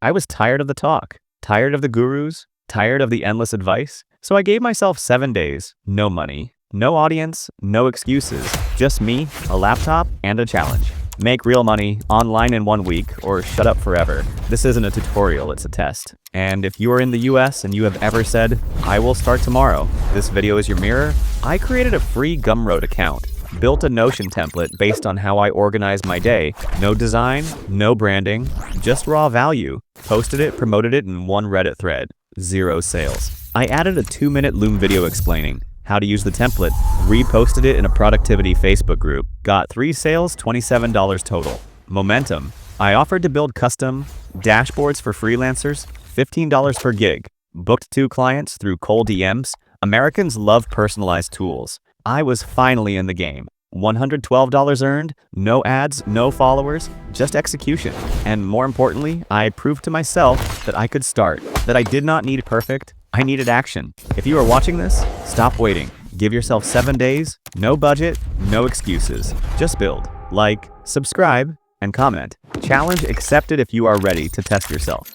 I was tired of the talk, tired of the gurus, tired of the endless advice. So I gave myself 7 days, no money, no audience, no excuses, just me, a laptop, and a challenge. Make real money online in 1 week or shut up forever. This isn't a tutorial, it's a test. And if you are in the US and you have ever said, I will start tomorrow, this video is your mirror, I created a free Gumroad account. Built a Notion template based on how I organize my day. No design, no branding, just raw value. Posted it, promoted it in one Reddit thread. 0 sales. I added a 2-minute Loom video explaining how to use the template, reposted it in a productivity Facebook group. Got 3 sales, $27 total. Momentum. I offered to build custom dashboards for freelancers, $15 per gig. Booked 2 clients through cold DMs. Americans love personalized tools. I was finally in the game. $112 earned, no ads, no followers, just execution. And more importantly, I proved to myself that I could start, that I did not need perfect, I needed action. If you are watching this, stop waiting. Give yourself 7 days, no budget, no excuses. Just build, like, subscribe, and comment. Challenge accepted if you are ready to test yourself.